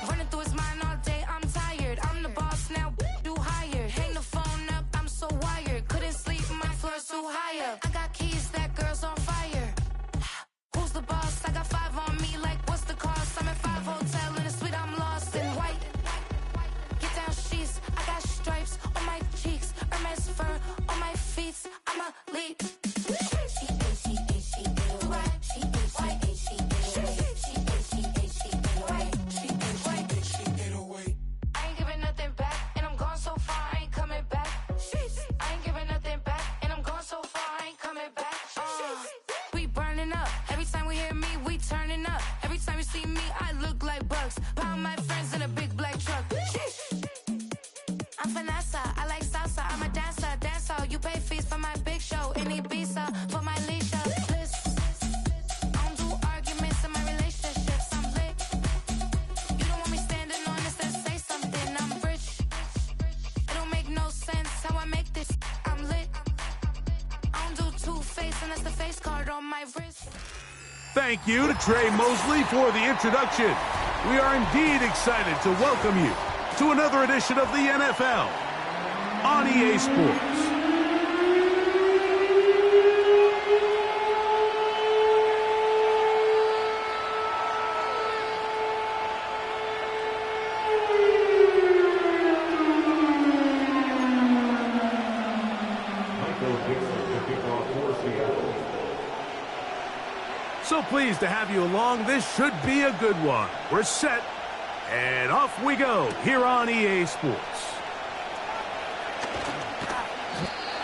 Running through his mind all day, I'm tired. I'm the boss now, do higher. Hang the phone up, I'm so wired. Couldn't sleep, my floor's too higher. I got keys, that girl's on fire. Who's the boss? I got 5 on me, like what's the cost? I'm at 5 hotel in a suite, I'm lost in white. Get down sheets, I got stripes on my cheeks. Hermes fur on my feet, I'm a lead. Pound my friends in a big black truck. I'm Vanessa, I like salsa. I'm a dancer. You pay fees for my big show. Any visa for my leisure. I don't do arguments in my relationships. I'm lit. You don't want me standing on this, then say something. I'm rich. It don't make no sense how I make this. I'm lit. I don't do two-face unless the face card on my wrist. Thank you to Trey Mosley for the introduction. We are indeed excited to welcome you to another edition of the NFL on EA Sports. So pleased to have you along. This should be a good one. We're set, and off we go here on EA Sports.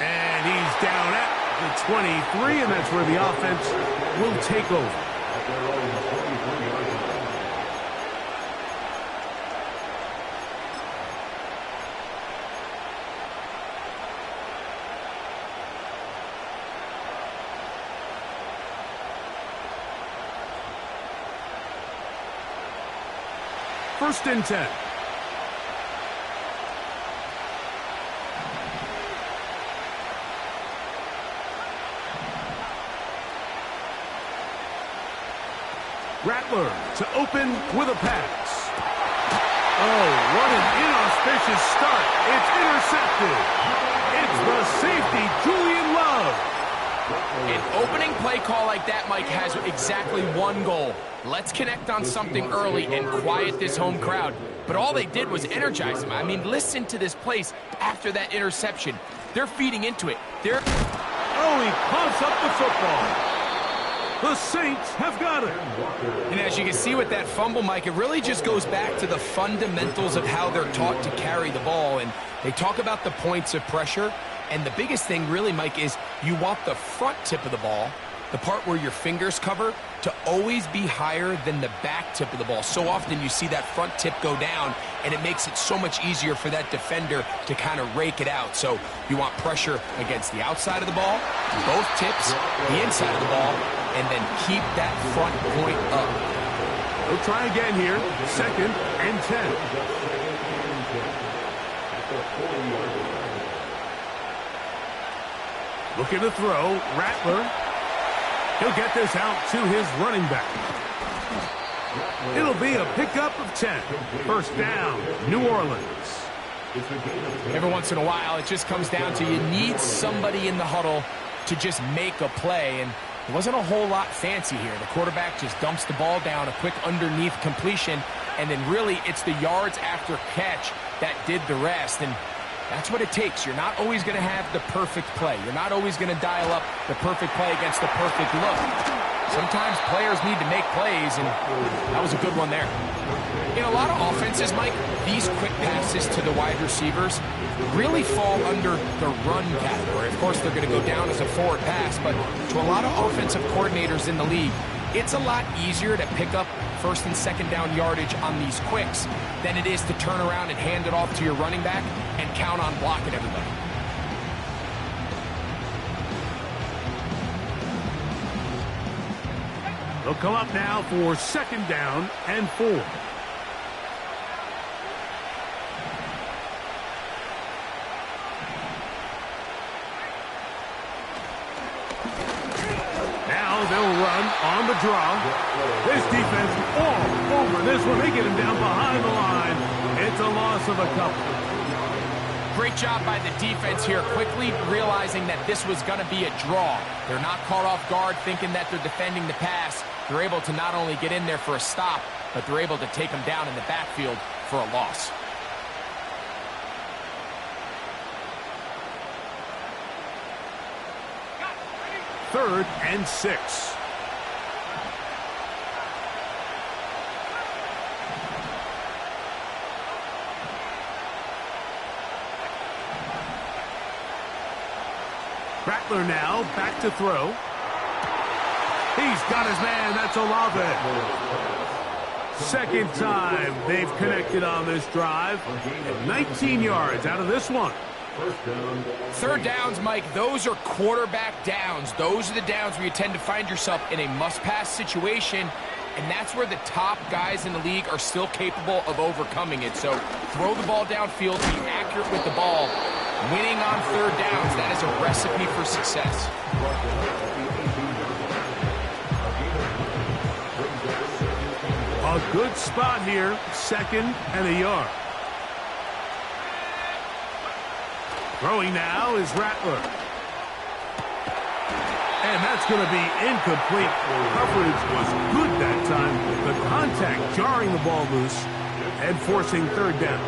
And he's down at the 23, and that's where the offense will take over. First and 10. Rattler to open with a pass. Oh, what an inauspicious start. It's intercepted. It's the safety, Julian Love. An opening play call like that, Mike, has exactly one goal. Let's connect on something early and quiet this home crowd. But all they did was energize them. I mean, listen to this place after that interception. They're feeding into it. Oh, he pumps up the football. The Saints have got it. And as you can see with that fumble, Mike, it really just goes back to the fundamentals of how they're taught to carry the ball. And they talk about the points of pressure. And the biggest thing really, Mike, is you want the front tip of the ball, the part where your fingers cover, to always be higher than the back tip of the ball. So often you see that front tip go down, and it makes it so much easier for that defender to kind of rake it out. So you want pressure against the outside of the ball, both tips, the inside of the ball, and then keep that front point up. We'll try again here. Second and 10. Looking to throw, Rattler. He'll get this out to his running back. It'll be a pickup of 10. First down, New Orleans. Every once in a while, it just comes down to you need somebody in the huddle to just make a play, and it wasn't a whole lot fancy here. The quarterback just dumps the ball down, a quick underneath completion, and then really it's the yards after catch that did the rest. And that's what it takes. You're not always going to have the perfect play. You're not always going to dial up the perfect play against the perfect look. Sometimes players need to make plays, and that was a good one there. In a lot of offenses, Mike, these quick passes to the wide receivers really fall under the run category. Of course, they're going to go down as a forward pass, but to a lot of offensive coordinators in the league, it's a lot easier to pick up first and second down yardage on these quicks than it is to turn around and hand it off to your running back and count on blocking everybody. They'll come up now for second down and 4. Now they'll run on the the draw. This defense all over this one. They get him down behind the line. It's a loss of a couple. Great job by the defense here, quickly realizing that this was going to be a draw. They're not caught off guard thinking that they're defending the pass. They're able to not only get in there for a stop, but they're able to take them down in the backfield for a loss. Third and 6. Rattler now back to throw. He's got his man. That's Olave. Second time they've connected on this drive. 19 yards out of this one. Third downs, Mike, those are quarterback downs. Those are the downs where you tend to find yourself in a must-pass situation, and that's where the top guys in the league are still capable of overcoming it. So throw the ball downfield, be accurate with the ball. Winning on third downs, that is a recipe for success. A good spot here, second and a yard. Throwing now is Rattler. And that's going to be incomplete. Coverage was good that time. The contact jarring the ball loose and forcing third down.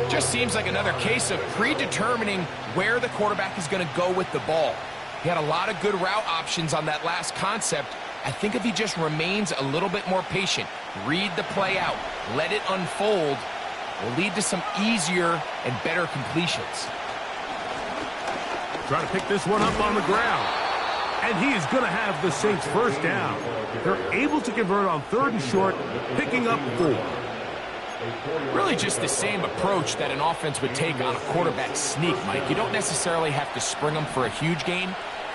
Just seems like another case of predetermining where the quarterback is going to go with the ball. He had a lot of good route options on that last concept. I think if he just remains a little bit more patient, read the play out, let it unfold, will lead to some easier and better completions. Trying to pick this one up on the ground. And he is going to have the Saints first down. They're able to convert on third and short, picking up 4. Really just the same approach that an offense would take on a quarterback sneak, Mike. You don't necessarily have to spring them for a huge gain.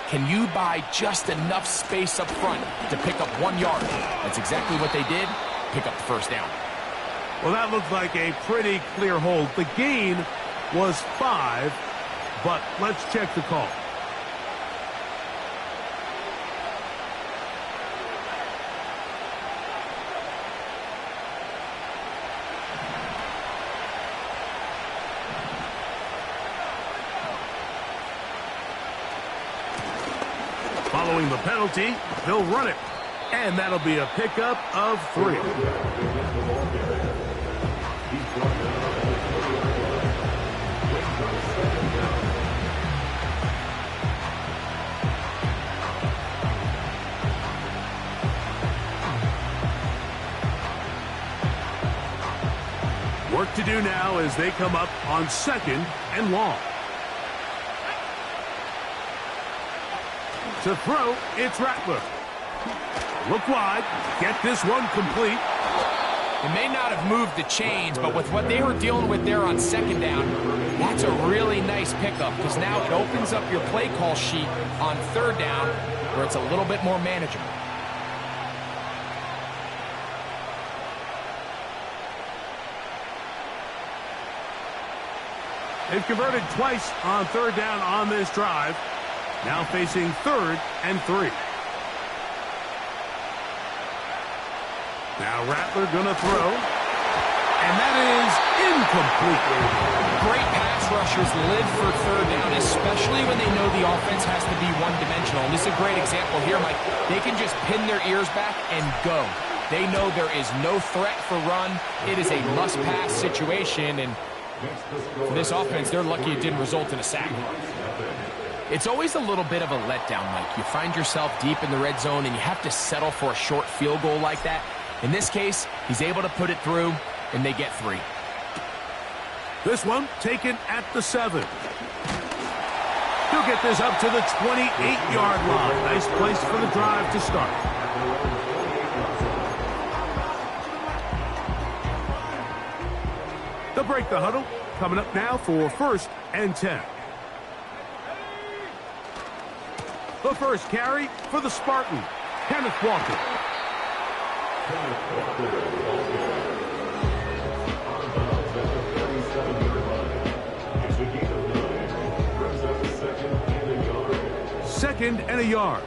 Can you buy just enough space up front to pick up 1 yard? That's exactly what they did. Pick up the first down. Well, that looked like a pretty clear hold. The gain was 5, but let's check the call. Following the penalty, they'll run it. And that'll be a pickup of 3. Work to do now as they come up on second and long. To throw, it's Rattler. Look wide, get this one complete. It may not have moved the chains, but with what they were dealing with there on second down, that's a really nice pickup because now it opens up your play call sheet on third down where it's a little bit more manageable. They've converted twice on third down on this drive. Now facing third and 3. Now Rattler gonna throw. And that is incomplete. Great pass rushers live for third down, especially when they know the offense has to be one-dimensional. And this is a great example here, Mike. They can just pin their ears back and go. They know there is no threat for run. It is a must-pass situation, and for this offense, they're lucky it didn't result in a sack. It's always a little bit of a letdown, Mike. You find yourself deep in the red zone, and you have to settle for a short field goal like that. In this case, he's able to put it through, and they get 3. This one taken at the 7. He'll get this up to the 28-yard line. Nice place for the drive to start. They'll break the huddle. Coming up now for first and 10. The first carry for the Spartan, Kenneth Walker. Second and a yard.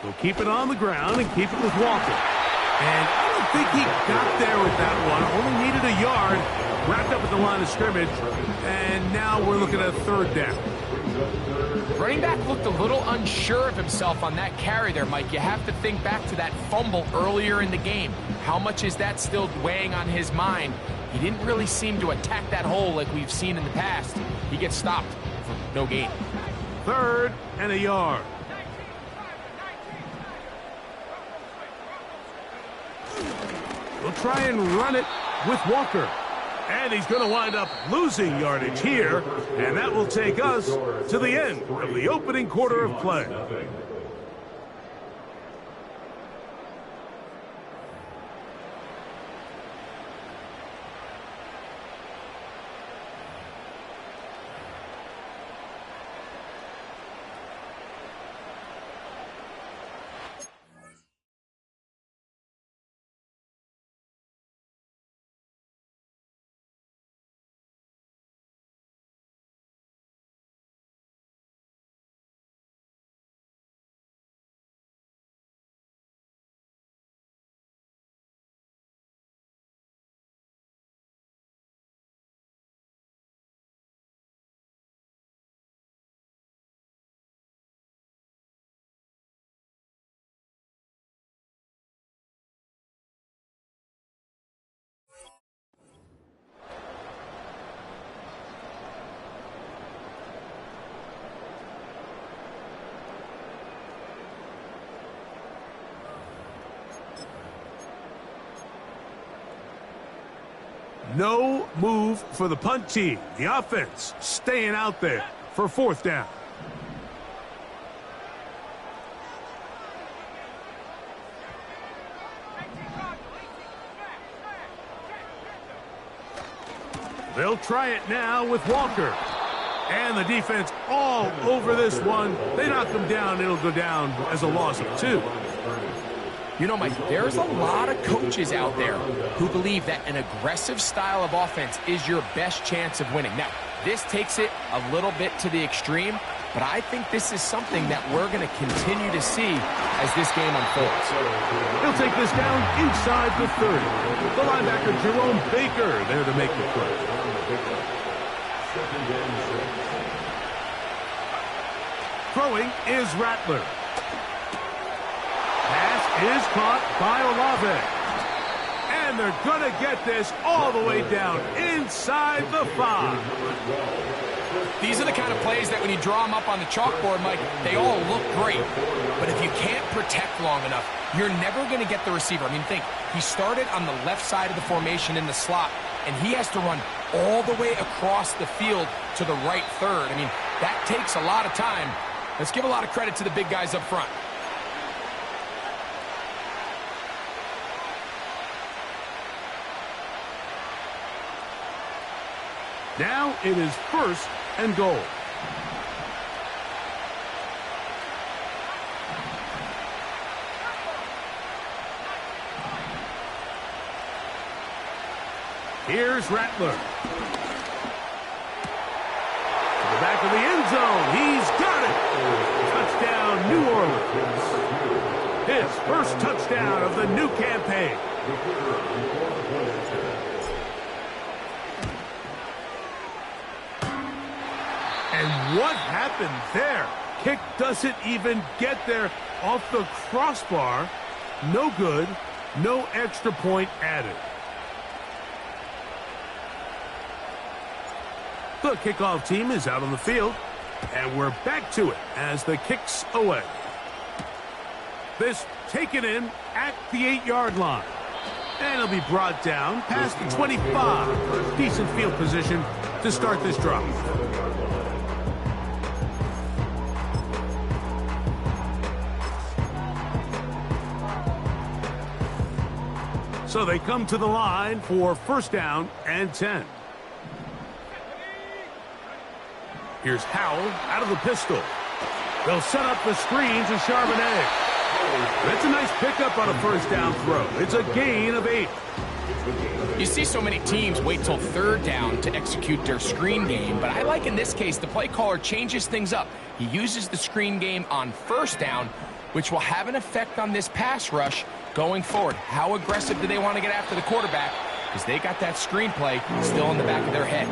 He'll keep it on the ground and keep it with Walker. And I don't think he got there with that one. Only needed a yard. Wrapped up at the line of scrimmage. And now we're looking at a third down. Running back looked a little unsure of himself on that carry there, Mike. You have to think back to that fumble earlier in the game. How much is that still weighing on his mind? He didn't really seem to attack that hole like we've seen in the past. He gets stopped for no gain. Third and a yard. We'll try and run it with Walker. And he's going to wind up losing yardage here. And that will take us to the end of the opening quarter of play. No move for the punt team. The offense staying out there for fourth down. They'll try it now with Walker. And the defense all over this one. They knock them down. It'll go down as a loss of 2. You know, Mike, there's a lot of coaches out there who believe that an aggressive style of offense is your best chance of winning. Now, this takes it a little bit to the extreme, but I think this is something that we're going to continue to see as this game unfolds. He'll take this down inside the 30. The linebacker, Jerome Baker, there to make the play. Throwing is Rattler. Pass is caught by Olave. And they're going to get this all the way down inside the 5. These are the kind of plays that when you draw them up on the chalkboard, Mike, they all look great. But if you can't protect long enough, you're never going to get the receiver. I mean, think, he started on the left side of the formation in the slot, and he has to run all the way across the field to the right third. I mean, that takes a lot of time. Let's give a lot of credit to the big guys up front. Now it is first and goal. Here's Rattler. To the back of the end zone. He's got it. Touchdown, New Orleans. His first touchdown of the new campaign. And what happened there? Kick doesn't even get there off the crossbar. No good. No extra point added. The kickoff team is out on the field. And we're back to it as the kick's away. This taken in at the 8-yard line. And it'll be brought down past the 25. Decent field position to start this drive. So they come to the line for first down and 10. Here's Howell out of the pistol. They'll set up the screen to Charbonnet. That's a nice pickup on a first down throw. It's a gain of 8. You see so many teams wait till third down to execute their screen game, but I like in this case the play caller changes things up. He uses the screen game on first down which will have an effect on this pass rush going forward. How aggressive do they want to get after the quarterback? Because they got that screenplay still in the back of their head.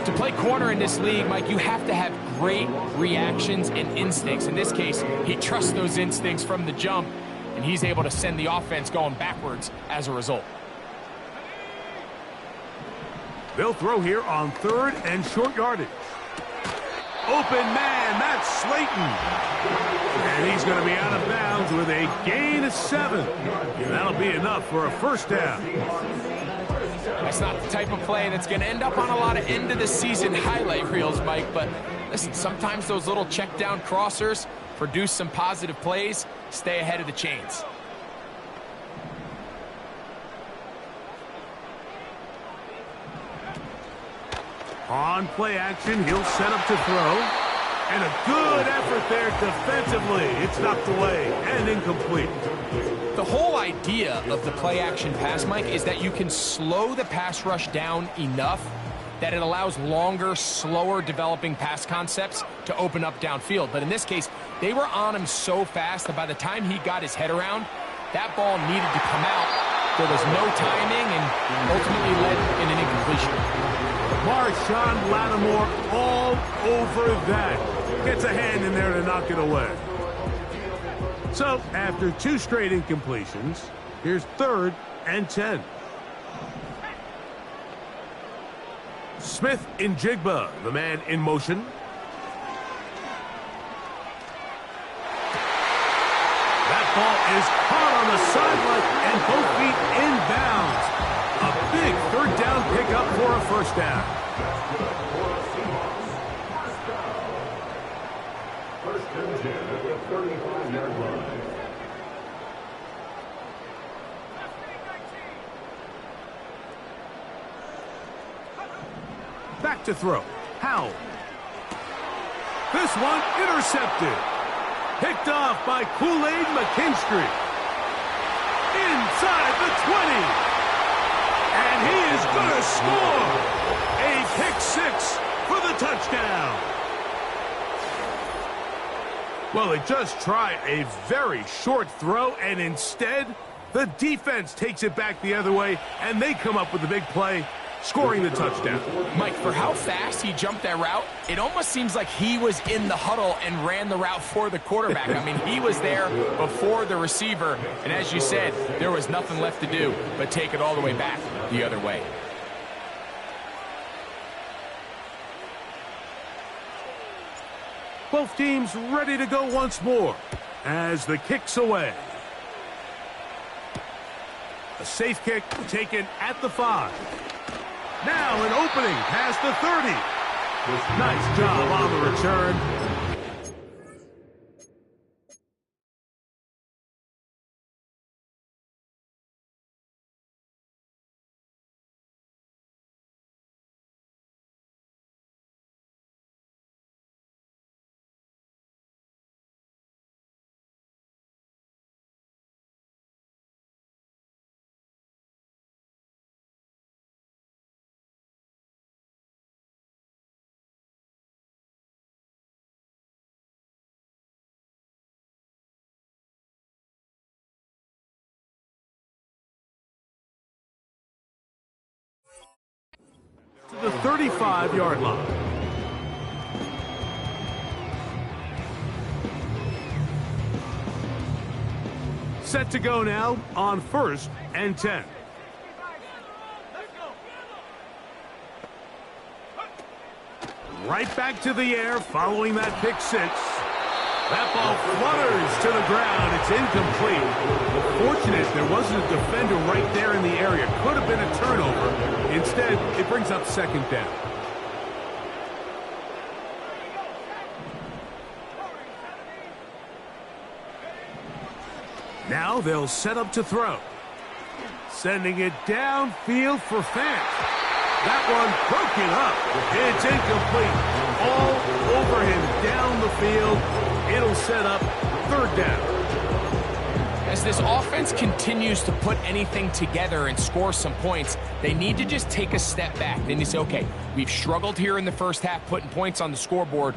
To play corner in this league, Mike, you have to have great reactions and instincts. In this case, he trusts those instincts from the jump, and he's able to send the offense going backwards as a result. They'll throw here on 3rd and short yardage. Open man, that's Slayton. And he's going to be out of bounds with a gain of 7. And that'll be enough for a first down. That's not the type of play that's going to end up on a lot of end-of-the-season highlight reels, Mike. But listen, sometimes those little check-down crossers produce some positive plays. Stay ahead of the chains. On play action, he'll set up to throw. And a good effort there defensively. It's knocked away and incomplete. The whole idea of the play action pass, Mike, is that you can slow the pass rush down enough that it allows longer, slower developing pass concepts to open up downfield. But in this case, they were on him so fast that by the time he got his head around, that ball needed to come out. There was no timing and ultimately led in an incompletion. Marshawn Lattimore all over that. Gets a hand in there to knock it away. So, after 2 straight incompletions, here's 3rd and 10. Smith in Jigba, the man in motion. That ball is caught on the sideline and both feet inbounds. A big 3rd down pickup for a first down. First and 10 at the 35-yard line. Back to throw. Howell. This one intercepted. Picked off by Kool-Aid McKinstry. Inside the 20. And he is going to score. A pick 6 for the touchdown. Well, they just try a very short throw, and instead, the defense takes it back the other way, and they come up with a big play, scoring the touchdown. Mike, for how fast he jumped that route, it almost seems like he was in the huddle and ran the route for the quarterback. I mean, he was there before the receiver, and as you said, there was nothing left to do but take it all the way back the other way. Both teams ready to go once more as the kick's away. A safe kick taken at the 5. Now an opening past the 30. Nice job on the return. To the 35-yard line. Set to go now on 1st and 10. Right back to the air following that pick 6. That ball flutters to the ground. It's incomplete. Fortunate there wasn't a defender right there in the area. Could have been a turnover. Instead, it brings up 2nd down. Now they'll set up to throw. Sending it downfield for Fant. That one broken up. It's incomplete. All over him down the field. It'll set up 3rd down. As this offense continues to put anything together and score some points, they need to just take a step back. They need to say, okay, we've struggled here in the first half putting points on the scoreboard.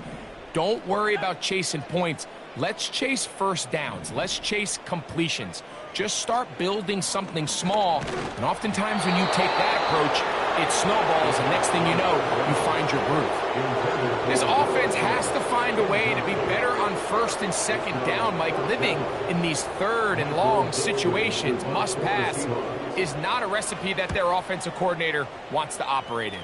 Don't worry about chasing points. Let's chase first downs. Let's chase completions. Just start building something small, and oftentimes when you take that approach, it snowballs, and next thing you know, you find your groove. This offense has to find a way to be better on first and second down, Mike. Living in these third and long situations, must pass, is not a recipe that their offensive coordinator wants to operate in.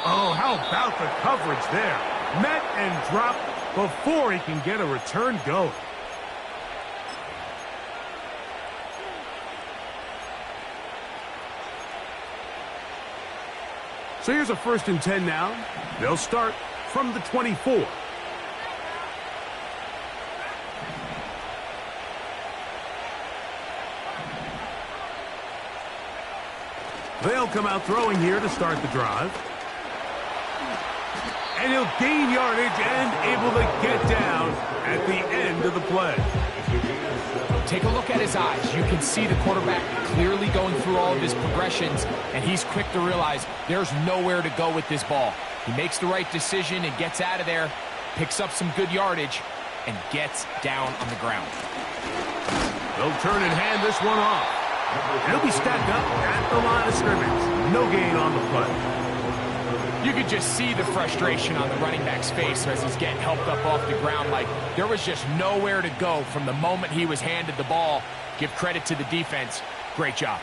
Oh, how about the coverage there? Met and dropped before he can get a return going. So here's a 1st and 10 now. They'll start from the 24. They'll come out throwing here to start the drive. And he'll gain yardage and able to get down at the end of the play. Take a look at his eyes. You can see the quarterback clearly going through all of his progressions, and he's quick to realize there's nowhere to go with this ball. He makes the right decision and gets out of there, picks up some good yardage, and gets down on the ground. They'll turn and hand this one off. He'll be stacked up at the line of scrimmage. No gain on the play. You could just see the frustration on the running back's face as he's getting helped up off the ground. Like there was just nowhere to go from the moment he was handed the ball. Give credit to the defense. Great job.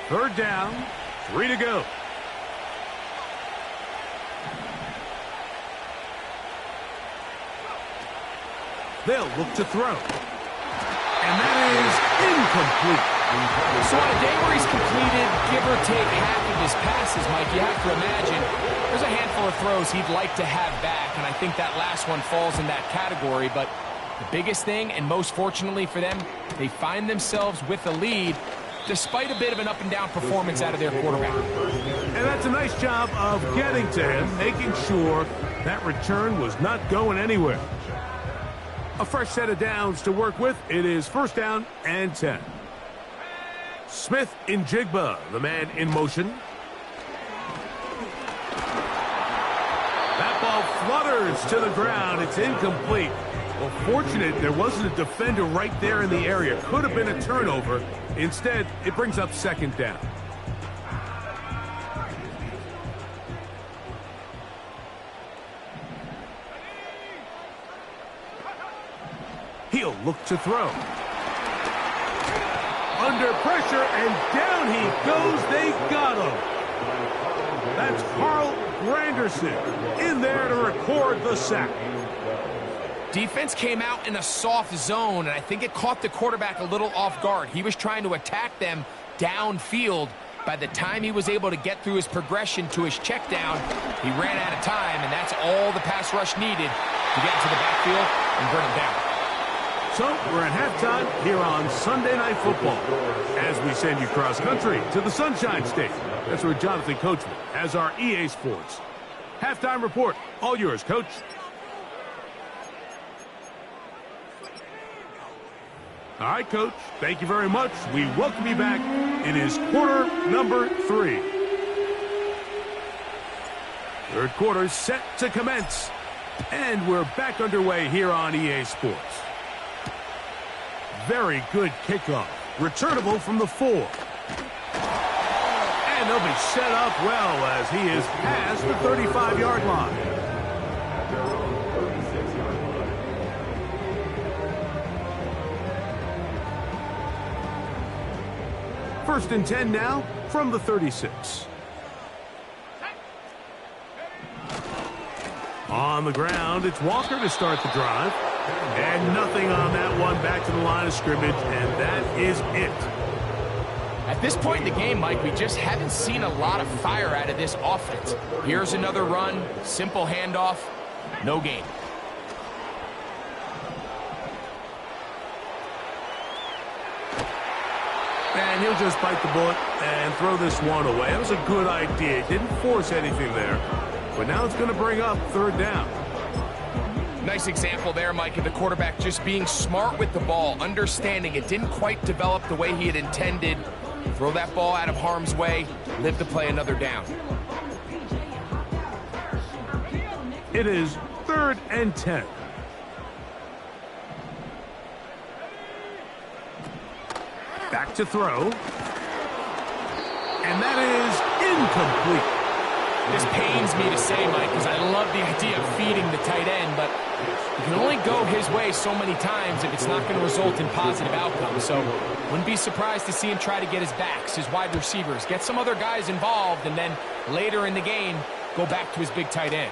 Third down, 3 to go. They'll look to throw. And that is incomplete. So on a day where he's completed, give or take half of his passes, Mike, you have to imagine there's a handful of throws he'd like to have back, and I think that last one falls in that category. But the biggest thing, and most fortunately for them, they find themselves with a lead despite a bit of an up-and-down performance out of their quarterback. And that's a nice job of getting to him, making sure that return was not going anywhere. A fresh set of downs to work with. It is 1st down and 10. Smith in Jigba, the man in motion. That ball flutters to the ground. It's incomplete. Well, fortunate there wasn't a defender right there in the area. Could have been a turnover. Instead, it brings up 2nd down. He'll look to throw. Under pressure, and down he goes. They got him. That's Carl Granderson in there to record the sack. Defense came out in a soft zone, and I think it caught the quarterback a little off guard. He was trying to attack them downfield. By the time he was able to get through his progression to his check down, he ran out of time, and that's all the pass rush needed to get into the backfield and bring him down. So we're at halftime here on Sunday Night Football as we send you cross-country to the Sunshine State. That's where Jonathan Coachman has our EA Sports halftime report. All yours, Coach. All right, Coach. Thank you very much. We welcome you back. It is quarter number 3. Third quarter set to commence. And we're back underway here on EA Sports. Very good kickoff. Returnable from the 4. And they'll be set up well as he is past the 35-yard line. First and 10 now from the 36. On the ground, it's Walker to start the drive. And nothing on that one, back to the line of scrimmage, and that is it. At this point in the game, Mike, we just haven't seen a lot of fire out of this offense. Here's another run, simple handoff, no gain. And he'll just bite the bullet and throw this one away. That was a good idea. Didn't force anything there. But now it's going to bring up 3rd down. Nice example there, Mike, of the quarterback just being smart with the ball, understanding it didn't quite develop the way he had intended. Throw that ball out of harm's way, live to play another down. It is 3rd and 10. Back to throw. And that is incomplete. This pains me to say, Mike, because I love the idea of feeding the tight end, but you can only go his way so many times if it's not going to result in positive outcomes. So wouldn't be surprised to see him try to get his backs, his wide receivers, get some other guys involved, and then later in the game, go back to his big tight end.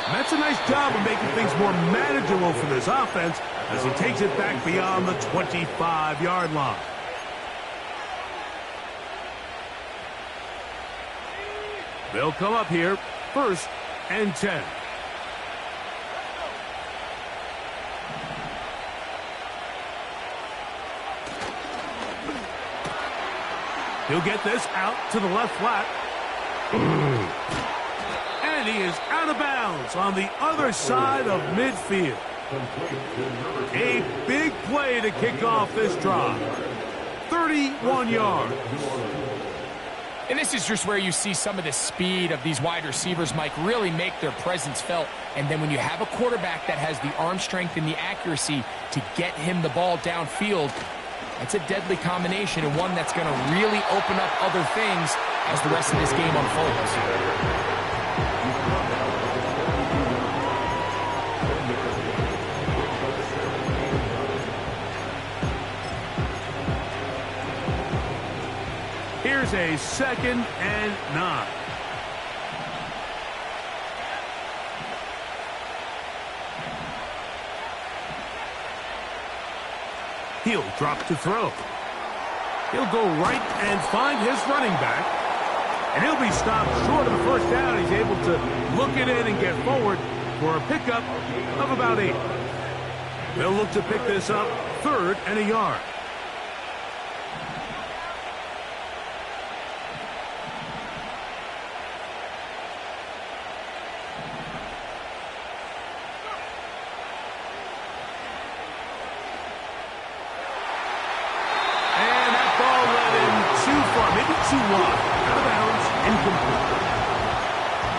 And that's a nice job of making things more manageable for this offense as he takes it back beyond the 25-yard line. They'll come up here, 1st and 10. He'll get this out to the left flat. And he is out of bounds on the other side of midfield. A big play to kick off this drive. 31 yards. And this is just where you see some of the speed of these wide receivers, Mike, really make their presence felt. And then when you have a quarterback that has the arm strength and the accuracy to get him the ball downfield, that's a deadly combination and one that's going to really open up other things as the rest of this game unfolds. Here's a 2nd and 9. He'll drop to throw. He'll go right and find his running back. And he'll be stopped short of the 1st down. He's able to look it in and get forward for a pickup of about 8. They'll look to pick this up 3rd and a yard. Too wide. Out of bounds. Incomplete.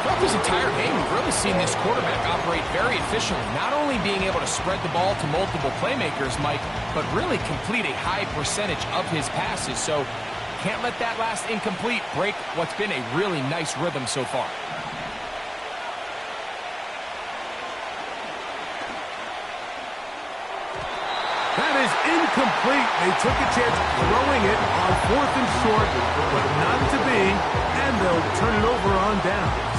Throughout this entire game, we've really seen this quarterback operate very efficiently, not only being able to spread the ball to multiple playmakers, Mike, but really complete a high percentage of his passes. So can't let that last incomplete break what's been a really nice rhythm so far. That is incomplete. They took a chance throwing it on 4th and short, but not to be, and they'll turn it over on downs.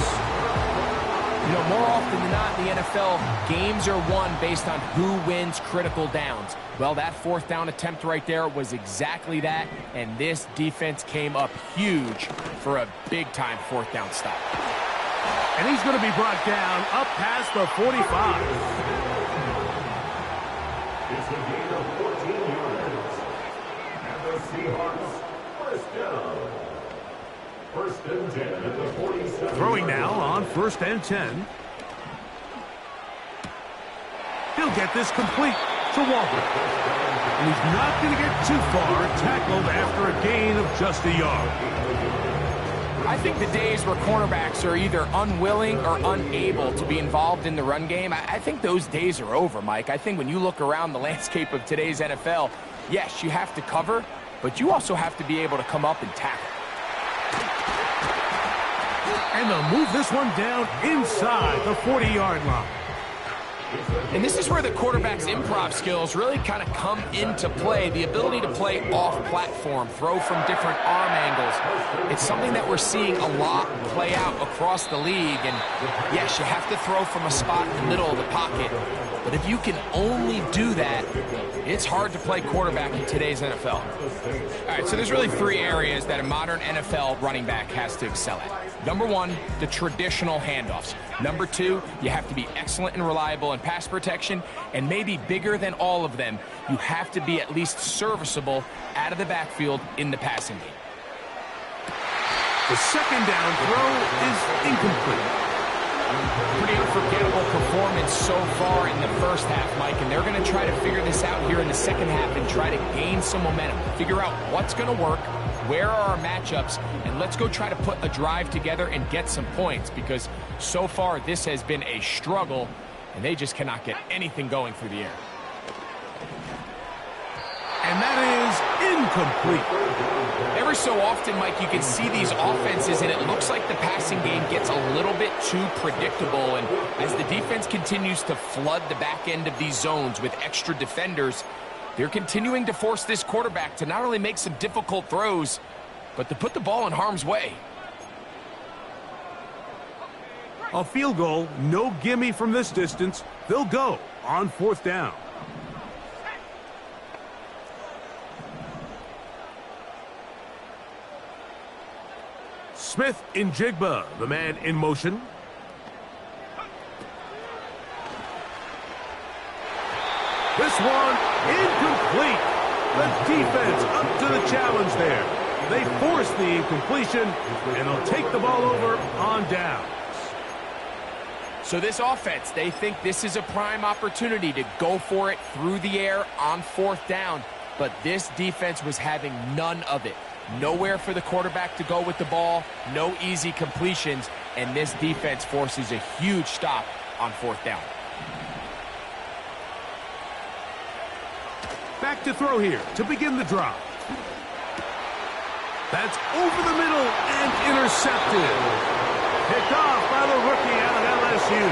You know, more often than not in the NFL, games are won based on who wins critical downs. Well, that 4th down attempt right there was exactly that, and this defense came up huge for a big-time 4th down stop. And he's going to be brought down up past the 45. It's a gain of 14 yards. And the Seahawks, 1st down. 1st and 10 at the 47. Throwing now on 1st and 10. He'll get this complete to Walker. And he's not going to get too far, tackled after a gain of just a yard. I think the days where cornerbacks are either unwilling or unable to be involved in the run game, I think those days are over, Mike. I think when you look around the landscape of today's NFL, yes, you have to cover, but you also have to be able to come up and tackle. And they'll move this one down inside the 40-yard line. And this is where the quarterback's improv skills really kind of come into play. The ability to play off-platform, throw from different arm angles. It's something that we're seeing a lot play out across the league. And yes, you have to throw from a spot in the middle of the pocket. But if you can only do that, it's hard to play quarterback in today's NFL. All right, so there's really 3 areas that a modern NFL running back has to excel at. Number 1, the traditional handoffs. Number 2, you have to be excellent and reliable in pass protection. And maybe bigger than all of them, you have to be at least serviceable out of the backfield in the passing game. The 2nd down throw is incomplete. Pretty unforgettable performance so far in the first half, Mike, and they're going to try to figure this out here in the second half and try to gain some momentum, figure out what's going to work, where are our matchups, and let's go try to put a drive together and get some points, because so far this has been a struggle, and they just cannot get anything going through the air. And that is incomplete. Every so often, Mike, you can see these offenses, and it looks like the passing game gets a little bit too predictable. And as the defense continues to flood the back end of these zones with extra defenders, they're continuing to force this quarterback to not only make some difficult throws, but to put the ball in harm's way. A field goal, no gimme from this distance. They'll go on 4th down. Smith in Jigba, the man in motion. This one incomplete. The defense up to the challenge there. They force the incompletion, and they'll take the ball over on downs. So this offense, they think this is a prime opportunity to go for it through the air on 4th down, but this defense was having none of it. Nowhere for the quarterback to go with the ball, no easy completions, and this defense forces a huge stop on 4th down. Back to throw here to begin the drive. That's over the middle and intercepted. Picked off by the rookie out of LSU.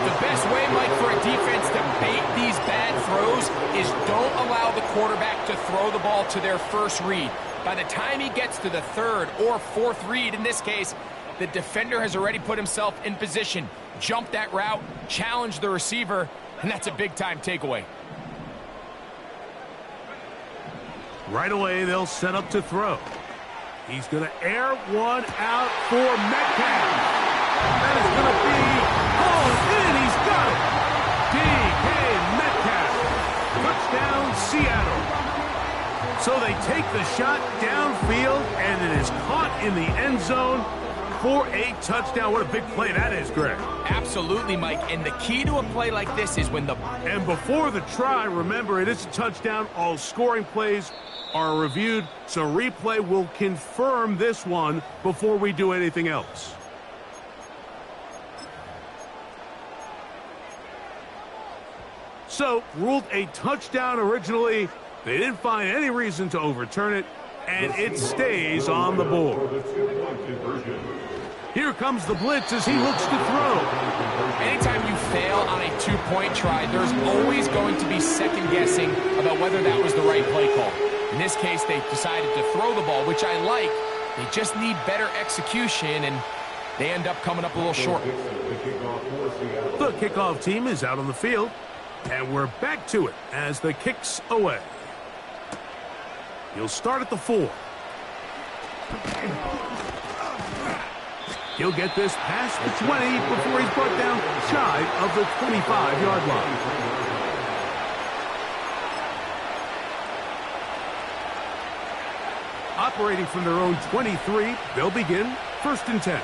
The best way, Mike, for a defense to bait these bad throws is don't allow the quarterback to throw the ball to their first read. By the time he gets to the 3rd or 4th read, in this case, the defender has already put himself in position, jumped that route, challenged the receiver, and that's a big-time takeaway. Right away, they'll set up to throw. He's going to air one out for Metcalf. That is going to be hauled in. He's got it. D.K. Metcalf. Touchdown, Seattle. So they take the shot downfield, and it is caught in the end zone for a touchdown. What a big play that is, Greg. Absolutely, Mike. And the key to a play like this is when the... And before the try, remember, it is a touchdown. All scoring plays are reviewed, so replay will confirm this one before we do anything else. So, ruled a touchdown originally. They didn't find any reason to overturn it, and it stays on the board. Here comes the blitz as he looks to throw. Anytime you fail on a 2-point try, there's always going to be second guessing about whether that was the right play call. In this case, they decided to throw the ball, which I like. They just need better execution, and they end up coming up a little short. The kickoff team is out on the field, and we're back to it as the kick's away. He'll start at the 4. He'll get this past the 20 before he's brought down shy of the 25-yard line. Operating from their own 23, they'll begin 1st and 10.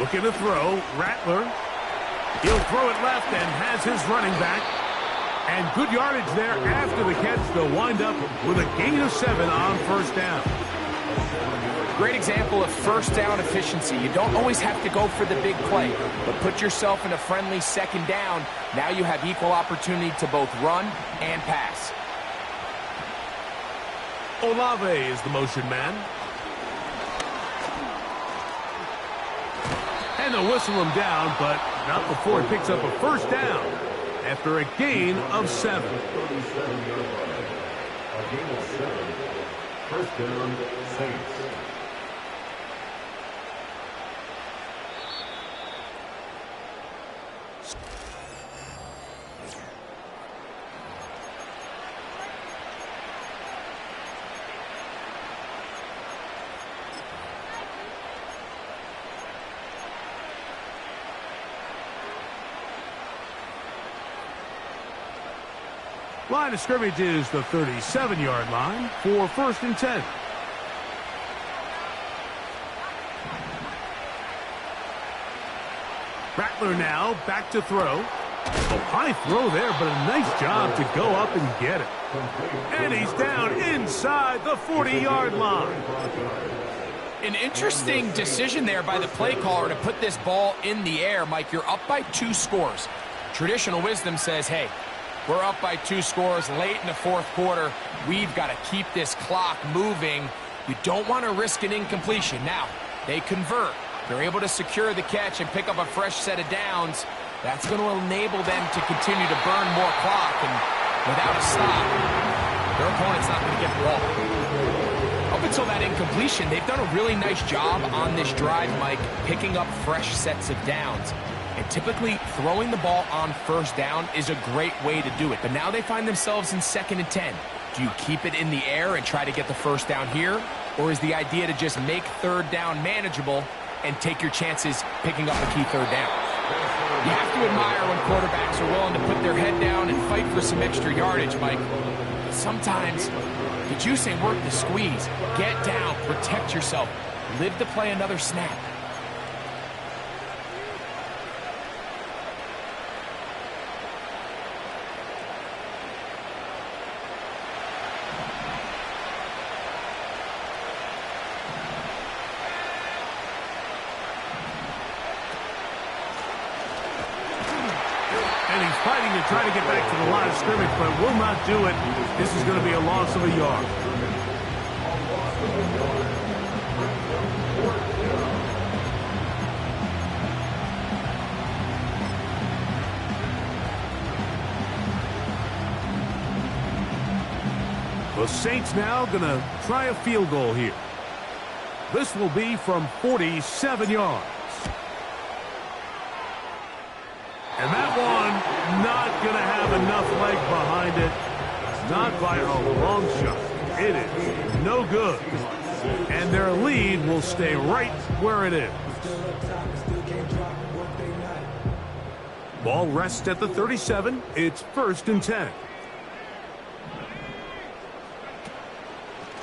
Looking to throw, Rattler. He'll throw it left and has his running back. And good yardage there after the catch. They'll wind up with a gain of 7 on 1st down. Great example of 1st down efficiency. You don't always have to go for the big play, but put yourself in a friendly 2nd down. Now you have equal opportunity to both run and pass. Olave is the motion man. And they'll whistle him down, but not before he picks up a 1st down after a gain of 7. A gain of 7. 1st down, Saints. Line of scrimmage is the 37-yard line for 1st and 10. Rattler now back to throw. A high throw there, but a nice job to go up and get it. And he's down inside the 40-yard line. An interesting decision there by the play caller to put this ball in the air. Mike, you're up by 2 scores. Traditional wisdom says, hey, we're up by 2 scores late in the fourth quarter. We've got to keep this clock moving. You don't want to risk an incompletion. Now, they convert. They're able to secure the catch and pick up a fresh set of downs. That's going to enable them to continue to burn more clock, and without a stop, their opponent's not going to get the ball. Up until that incompletion, they've done a really nice job on this drive, Mike, picking up fresh sets of downs. And typically, throwing the ball on first down is a great way to do it. But now they find themselves in 2nd and 10. Do you keep it in the air and try to get the first down here? Or is the idea to just make 3rd down manageable and take your chances picking up a key 3rd down? You have to admire when quarterbacks are willing to put their head down and fight for some extra yardage, Mike. But sometimes, the juice ain't worth the squeeze. Get down, protect yourself, live to play another snap. And he's fighting to try to get back to the line of scrimmage, but will not do it. This is going to be a loss of a yard. The Saints now going to try a field goal here. This will be from 47 yards. And that one not going to have enough leg behind it. Not by a long shot. It is no good. And their lead will stay right where it is. Ball rests at the 37. It's 1st and 10.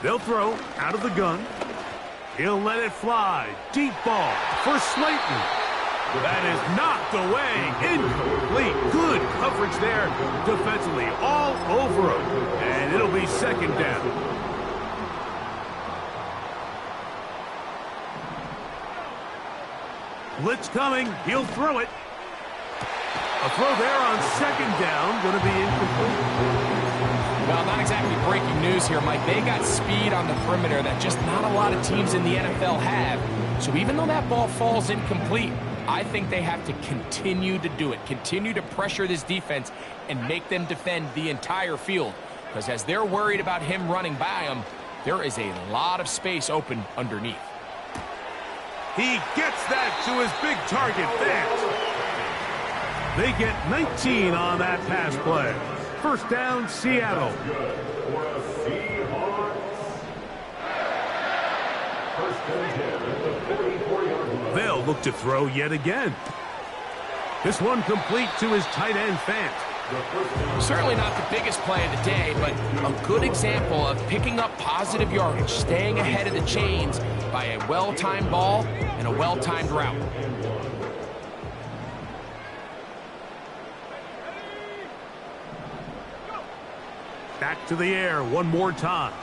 They'll throw out of the gun. He'll let it fly. Deep ball for Slayton. That is knocked away. Incomplete. Good coverage there defensively. All over him. And it'll be 2nd down. Blitz coming. He'll throw it. A throw there on 2nd down. Going to be incomplete. Well, not exactly breaking news here, Mike. They got speed on the perimeter that just not a lot of teams in the NFL have. So even though that ball falls incomplete, I think they have to continue to do it, continue to pressure this defense and make them defend the entire field. Because as they're worried about him running by them, there is a lot of space open underneath. He gets that to his big target. They get 19 on that pass play. 1st down, Seattle. They'll look to throw yet again. This one complete to his tight end, Fant. Certainly not the biggest play of the day, but a good example of picking up positive yardage, staying ahead of the chains by a well-timed ball and a well-timed route. Back to the air one more time.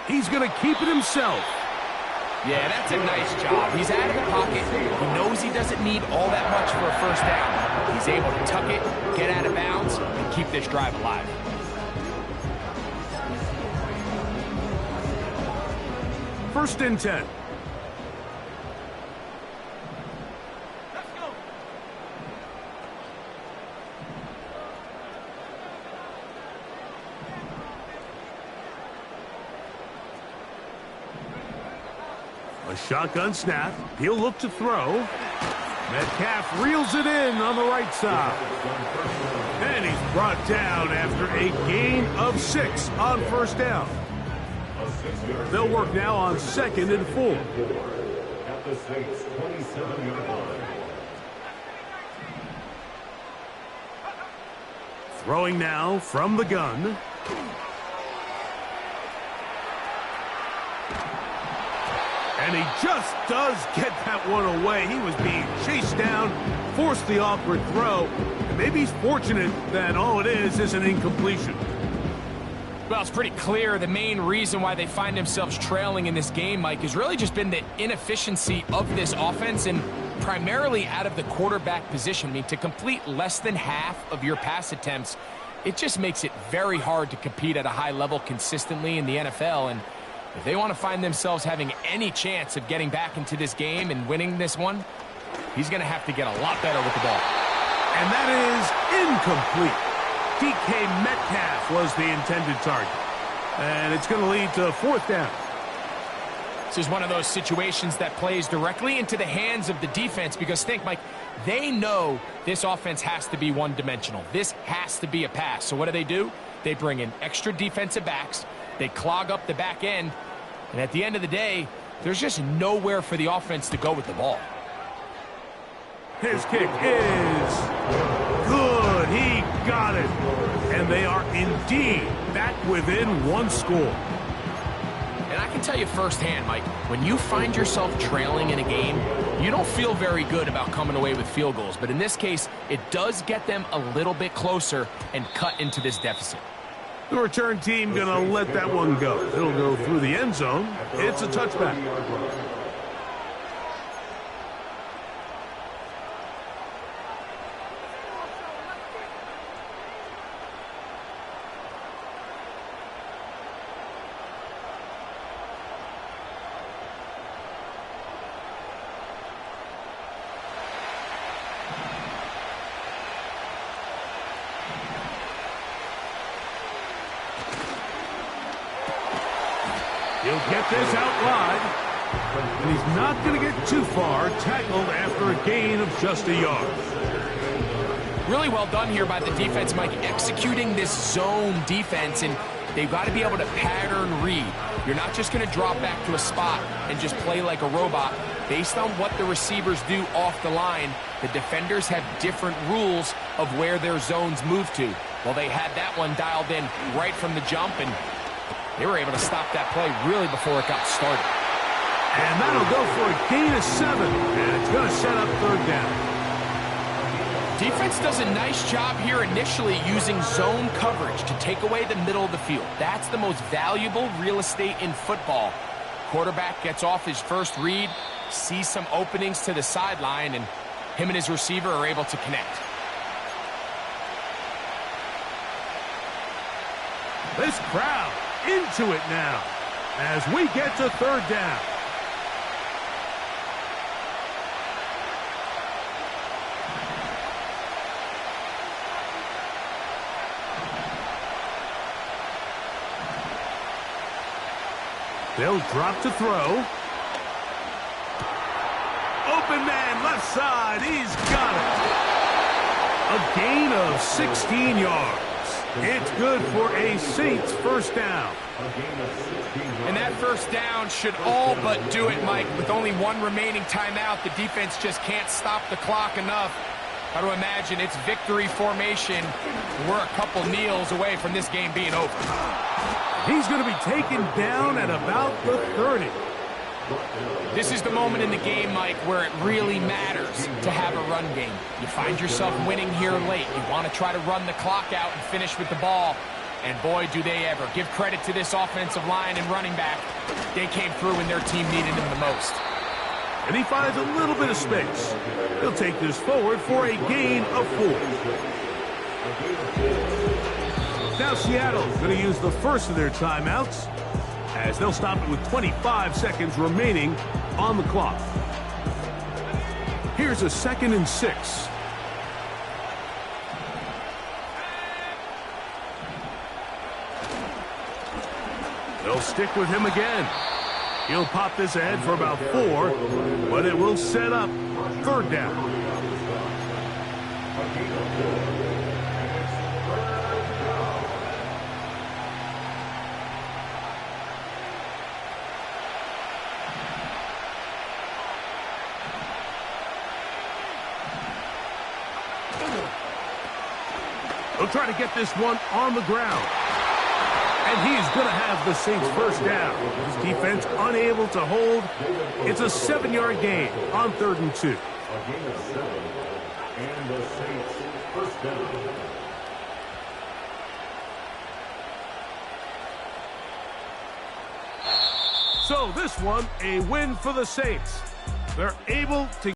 He's going to keep it himself. Yeah, that's a nice job. He's out of the pocket. He knows he doesn't need all that much for a 1st down. He's able to tuck it, get out of bounds, and keep this drive alive. First and 10. A shotgun snap. He'll look to throw. Metcalf reels it in on the right side. And he's brought down after a gain of 6 on 1st down. They'll work now on 2nd and 4. At the Saints' 27-yard line. Throwing now from the gun. And he just does get that one away. He was being chased down, forced the awkward throw, and maybe he's fortunate that all it is an incompletion. Well, it's pretty clear the main reason why they find themselves trailing in this game, Mike, has really just been the inefficiency of this offense and primarily out of the quarterback position. I mean, to complete less than half of your pass attempts, it just makes it very hard to compete at a high level consistently in the NFL. And if they want to find themselves having any chance of getting back into this game and winning this one, he's going to have to get a lot better with the ball. And that is incomplete. DK Metcalf was the intended target. And it's going to lead to 4th down. This is one of those situations that plays directly into the hands of the defense because think, Mike, they know this offense has to be one-dimensional. This has to be a pass. So what do? They bring in extra defensive backs. They clog up the back end. And at the end of the day, there's just nowhere for the offense to go with the ball. His kick is good. He got it. And they are indeed back within 1 score. And I can tell you firsthand, Mike, when you find yourself trailing in a game, you don't feel very good about coming away with field goals. But in this case, it does get them a little bit closer and cut into this deficit. The return team going to let that one go. It'll go through the end zone. It's a touchback. He'll get this out wide, and he's not going to get too far, tackled after a gain of just a yard. Really well done here by the defense, Mike, executing this zone defense, and they've got to be able to pattern read. You're not just going to drop back to a spot and just play like a robot. Based on what the receivers do off the line, the defenders have different rules of where their zones move to. Well, they had that one dialed in right from the jump, and they were able to stop that play really before it got started. And that'll go for a gain of 7, and it's going to set up 3rd down. Defense does a nice job here initially using zone coverage to take away the middle of the field. That's the most valuable real estate in football. Quarterback gets off his first read, sees some openings to the sideline, and him and his receiver are able to connect. This crowd into it now as we get to 3rd down. They'll drop to throw. Open man, left side. He's got it. A gain of 16 yards. It's good for a Saints 1st down. And that 1st down should all but do it, Mike. With only 1 remaining timeout, the defense just can't stop the clock enough. Got to imagine it's victory formation. We're a couple kneels away from this game being over. He's going to be taken down at about the 30. This is the moment in the game, Mike, where it really matters to have a run game. You find yourself winning here late. You want to try to run the clock out and finish with the ball. And boy, do they ever. Give credit to this offensive line and running back. They came through when their team needed them the most. And he finds a little bit of space. He'll take this forward for a gain of 4. Now Seattle's going to use the first of their timeouts as they'll stop it with 25 seconds remaining on the clock. Here's a 2nd and 6. They'll stick with him again. He'll pop this ahead for about 4, but it will set up 3rd down. They'll try to get this one on the ground. And he's going to have the Saints first down. His defense unable to hold. It's a 7-yard gain on 3rd and 2. A gain of 7. And the Saints first down. So this one, a win for the Saints. They're able to